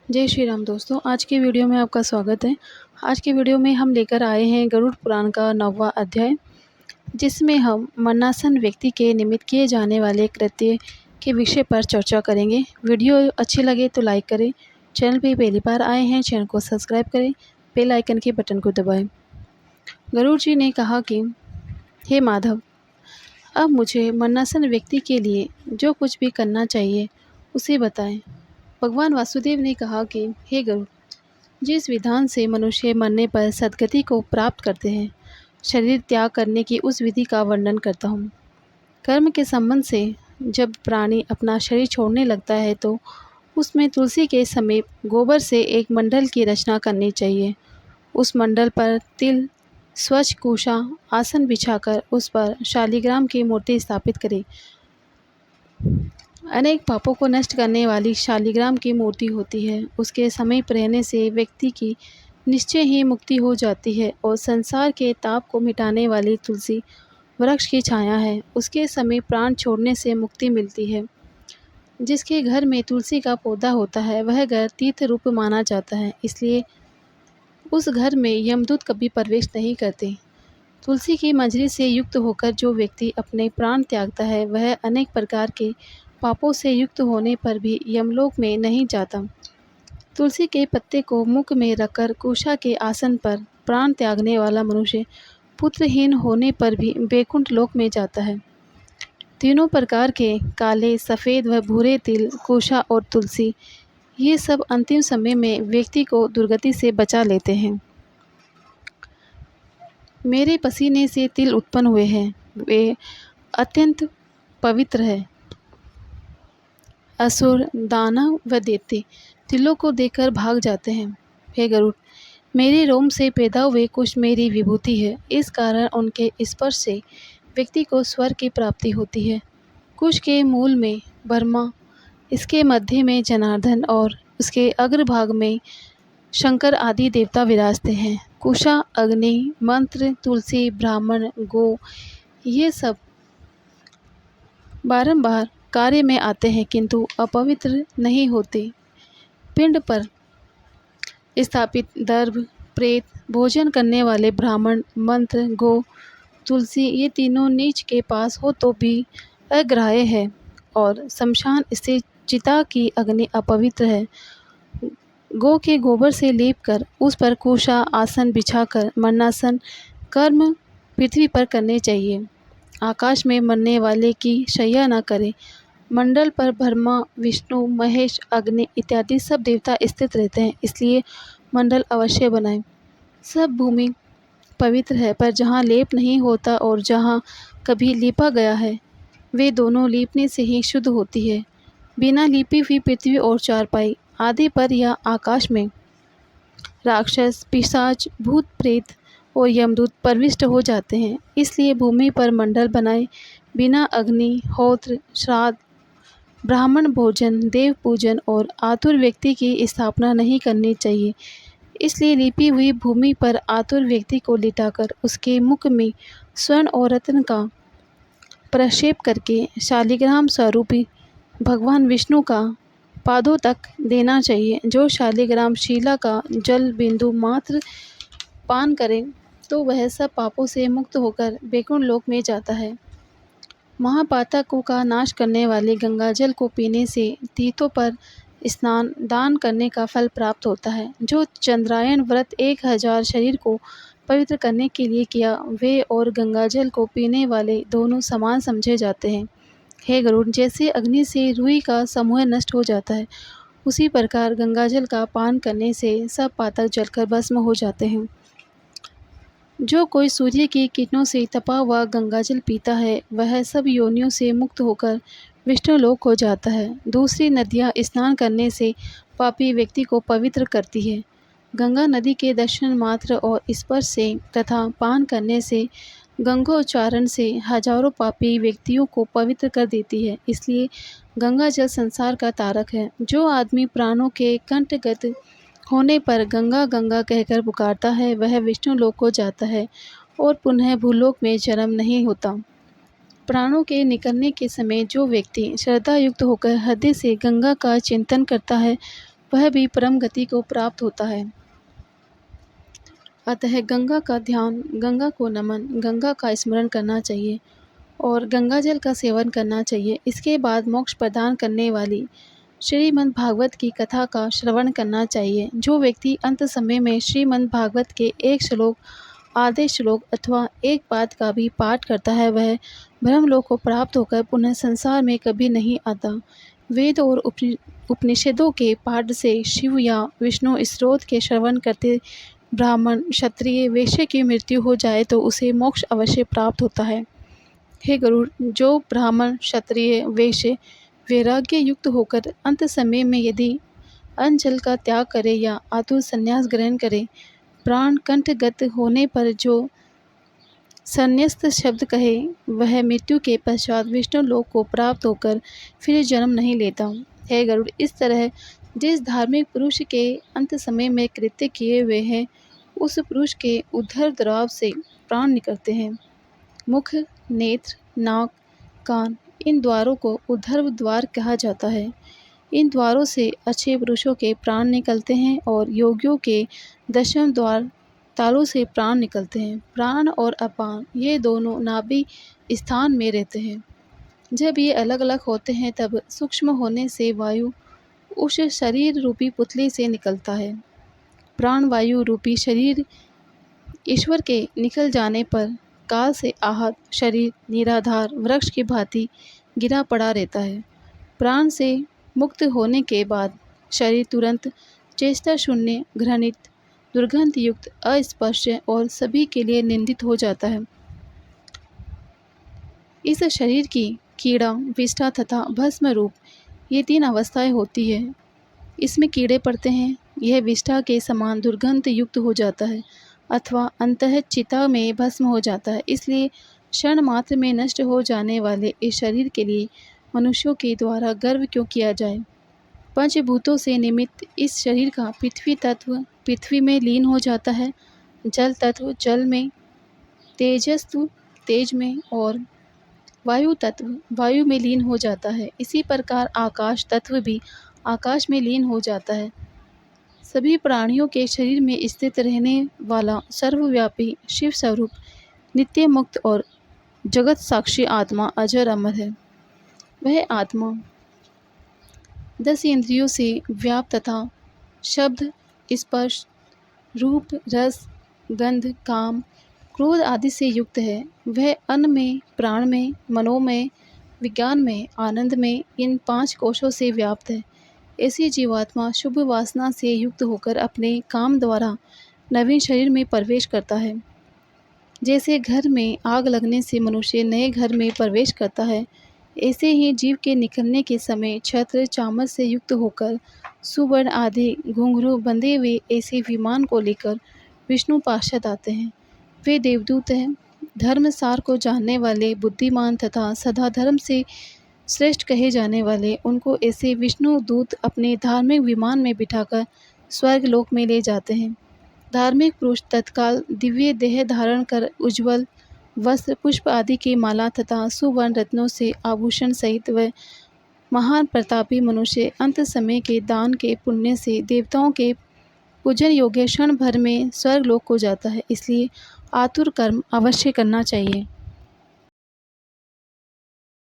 जय श्री राम दोस्तों, आज के वीडियो में आपका स्वागत है। आज के वीडियो में हम लेकर आए हैं गरुड़ पुराण का 9वां अध्याय, जिसमें हम मरणासन व्यक्ति के निमित्त किए जाने वाले कृत्य के विषय पर चर्चा करेंगे। वीडियो अच्छी लगे तो लाइक करें, चैनल पे पहली बार आए हैं चैनल को सब्सक्राइब करें, बेल आइकन के बटन को दबाएं। गरुड़ जी ने कहा कि हे माधव, अब मुझे मरणासन व्यक्ति के लिए जो कुछ भी करना चाहिए उसे बताएं। भगवान वासुदेव ने कहा कि हे गरुड़, जिस विधान से मनुष्य मरने पर सद्गति को प्राप्त करते हैं, शरीर त्याग करने की उस विधि का वर्णन करता हूँ। कर्म के संबंध से जब प्राणी अपना शरीर छोड़ने लगता है तो उसमें तुलसी के समीप गोबर से एक मंडल की रचना करनी चाहिए। उस मंडल पर तिल, स्वच्छ कुशा आसन बिछाकर उस पर शालिग्राम की मूर्ति स्थापित करें। अनेक पापों को नष्ट करने वाली शालिग्राम की मूर्ति होती है। उसके समीप रहने से व्यक्ति की निश्चय ही मुक्ति हो जाती है और संसार के ताप को मिटाने वाली तुलसी वृक्ष की छाया है। उसके समीप प्राण छोड़ने से मुक्ति मिलती है। जिसके घर में तुलसी का पौधा होता है वह घर तीर्थ रूप माना जाता है, इसलिए उस घर में यमदूत कभी प्रवेश नहीं करते। तुलसी की मंजरी से युक्त होकर जो व्यक्ति अपने प्राण त्यागता है वह अनेक प्रकार के पापों से युक्त होने पर भी यमलोक में नहीं जाता। तुलसी के पत्ते को मुख में रखकर कुशा के आसन पर प्राण त्यागने वाला मनुष्य पुत्रहीन होने पर भी वैकुंठ लोक में जाता है। तीनों प्रकार के काले, सफ़ेद व भूरे तिल, कुशा और तुलसी, ये सब अंतिम समय में व्यक्ति को दुर्गति से बचा लेते हैं। मेरे पसीने से तिल उत्पन्न हुए हैं, वे अत्यंत पवित्र है। असुर, दानव व दैत्य तिलों को देखकर भाग जाते हैं। हे गरुड़, मेरे रोम से पैदा हुए कुश मेरी विभूति है। इस कारण उनके स्पर्श से व्यक्ति को स्वर्ग की प्राप्ति होती है। कुश के मूल में ब्रह्मा, इसके मध्य में जनार्दन और उसके अग्रभाग में शंकर आदि देवता विराजते हैं। कुशा, अग्नि, मंत्र, तुलसी, ब्राह्मण, गो, ये सब बारंबार कार्य में आते हैं किंतु अपवित्र नहीं होते। पिंड पर स्थापित दर्भ, प्रेत, भोजन करने वाले ब्राह्मण, मंत्र, गो, तुलसी, ये तीनों नीच के पास हो तो भी अग्राह्य है और शमशान स्थित चिता की अग्नि अपवित्र है। गो के गोबर से लेप कर उस पर कुशा आसन बिछाकर मरणासन कर्म पृथ्वी पर करने चाहिए। आकाश में मरने वाले की शैया न करें। मंडल पर ब्रह्मा, विष्णु, महेश, अग्नि इत्यादि सब देवता स्थित रहते हैं, इसलिए मंडल अवश्य बनाएं। सब भूमि पवित्र है, पर जहाँ लेप नहीं होता और जहाँ कभी लीपा गया है, वे दोनों लीपने से ही शुद्ध होती है। बिना लीपी हुई पृथ्वी और चारपाई आदि पर या आकाश में राक्षस, पिशाच, भूत प्रेत और यमदूत प्रविष्ट हो जाते हैं। इसलिए भूमि पर मंडल बनाए बिना अग्नि, होत्र, श्राद्ध, ब्राह्मण भोजन, देव पूजन और आतुर व्यक्ति की स्थापना नहीं करनी चाहिए। इसलिए लिपी हुई भूमि पर आतुर व्यक्ति को लिटाकर उसके मुख में स्वर्ण और रत्न का प्रक्षेप करके शालिग्राम स्वरूपी भगवान विष्णु का पादों तक देना चाहिए। जो शालिग्राम शिला का जल बिंदु मात्र पान करे तो वह सब पापों से मुक्त होकर वैकुंठ लोक में जाता है। महापातकों का नाश करने वाले गंगा जल को पीने से तीर्थों पर स्नान दान करने का फल प्राप्त होता है। जो चंद्रायन व्रत 1000 शरीर को पवित्र करने के लिए किया, वे और गंगा जल को पीने वाले दोनों समान समझे जाते हैं। हे गरुड़, जैसे अग्नि से रुई का समूह नष्ट हो जाता है, उसी प्रकार गंगा जल का पान करने से सब पातक जलकर भस्म हो जाते हैं। जो कोई सूर्य की किरणों से तपा हुआ गंगा जल पीता है, वह सब योनियों से मुक्त होकर विष्णु लोक हो जाता है। दूसरी नदियाँ स्नान करने से पापी व्यक्ति को पवित्र करती है। गंगा नदी के दर्शन मात्र और स्पर्श से तथा पान करने से, गंगोच्चारण से हजारों पापी व्यक्तियों को पवित्र कर देती है। इसलिए गंगा जल संसार का तारक है। जो आदमी प्राणों के कंठगत होने पर गंगा गंगा कहकर पुकारता है, वह विष्णु लोक को जाता है और पुनः भूलोक में जन्म नहीं होता। प्राणों के निकलने के समय जो व्यक्ति श्रद्धा युक्त होकर हृदय से गंगा का चिंतन करता है, वह भी परम गति को प्राप्त होता है। अतः गंगा का ध्यान, गंगा को नमन, गंगा का स्मरण करना चाहिए और गंगा जल का सेवन करना चाहिए। इसके बाद मोक्ष प्रदान करने वाली श्रीमद् भागवत की कथा का श्रवण करना चाहिए। जो व्यक्ति अंत समय में श्रीमद् भागवत के एक श्लोक, आधे श्लोक अथवा एक पाद का भी पाठ करता है, वह ब्रह्मलोक को प्राप्त होकर पुनः संसार में कभी नहीं आता। वेद और उपनिषदों के पाठ से, शिव या विष्णु स्रोत के श्रवण करते ब्राह्मण, क्षत्रिय, वैश्य की मृत्यु हो जाए तो उसे मोक्ष अवश्य प्राप्त होता है। हे गरुड़, जो ब्राह्मण, क्षत्रिय, वैश्य वैराग्य युक्त होकर अंत समय में यदि अन्न जल का त्याग करे या आतुर संन्यास ग्रहण करे, प्राण कंठगत होने पर जो संन्यस्त शब्द कहे, वह मृत्यु के पश्चात विष्णु लोक को प्राप्त होकर फिर जन्म नहीं लेता। हे गरुड़, इस तरह जिस धार्मिक पुरुष के अंत समय में कृत्य किए हुए हैं, उस पुरुष के उद्धर द्वार से प्राण निकलते हैं। मुख, नेत्र, नाक, कान, इन द्वारों को उद्धर द्वार कहा जाता है। इन द्वारों से अच्छे पुरुषों के प्राण निकलते हैं और योगियों के दशम द्वार तालों से प्राण निकलते हैं। प्राण और अपान ये दोनों नाभि स्थान में रहते हैं। जब ये अलग अलग होते हैं तब सूक्ष्म होने से वायु उस शरीर रूपी पुतली से निकलता है। प्राण वायु रूपी शरीर ईश्वर के निकल जाने पर काल से आहत शरीर निराधार वृक्ष की भांति गिरा पड़ा रहता है। प्राण से मुक्त होने के बाद शरीर तुरंत चेष्टा शून्य, घृणित, दुर्गंध युक्त, अस्पष्ट और सभी के लिए निंदित हो जाता है। इस शरीर की कीड़ा, विष्ठा तथा भस्म रूप ये 3 अवस्थाएं होती है। इसमें कीड़े पड़ते हैं, यह विष्ठा के समान दुर्गंध युक्त हो जाता है अथवा अंतः चिता में भस्म हो जाता है। इसलिए क्षण मात्र में नष्ट हो जाने वाले इस शरीर के लिए मनुष्यों के द्वारा गर्व क्यों किया जाए। पंचभूतों से निमित्त इस शरीर का पृथ्वी तत्व पृथ्वी में लीन हो जाता है, जल तत्व जल में, तेजस्व तेज में और वायु तत्व वायु में लीन हो जाता है। इसी प्रकार आकाश तत्व भी आकाश में लीन हो जाता है। सभी प्राणियों के शरीर में स्थित रहने वाला सर्वव्यापी शिव स्वरूप नित्य मुक्त और जगत साक्षी आत्मा अजर अमर है। वह आत्मा 10 इंद्रियों से व्याप्त तथा शब्द, स्पर्श, रूप, रस, गंध, काम, क्रोध आदि से युक्त है। वह अन्न में, प्राण में, मनो में, विज्ञान में, आनंद में, इन 5 कोशों से व्याप्त है। ऐसी जीवात्मा शुभ वासना से युक्त होकर अपने काम द्वारा नवीन शरीर में प्रवेश करता है। जैसे घर में आग लगने से मनुष्य नए घर में प्रवेश करता है, ऐसे ही जीव के निकलने के समय छत्र चामर से युक्त होकर सुवर्ण आदि घुंघरू बंधे हुए ऐसे विमान को लेकर विष्णु पार्षद आते हैं। वे देवदूत हैं। धर्म सार को जानने वाले, बुद्धिमान तथा सदा धर्म से श्रेष्ठ कहे जाने वाले, उनको ऐसे विष्णु दूत अपने धार्मिक विमान में बिठाकर स्वर्ग लोक में ले जाते हैं। धार्मिक पुरुष तत्काल दिव्य देह धारण कर उज्ज्वल वस्त्र, पुष्प आदि की माला तथा सुवर्ण रत्नों से आभूषण सहित वह महान प्रतापी मनुष्य अंत समय के दान के पुण्य से देवताओं के पूजन योग्य क्षण भर में स्वर्ग लोक को जाता है। इसलिए आतुर कर्म अवश्य करना चाहिए।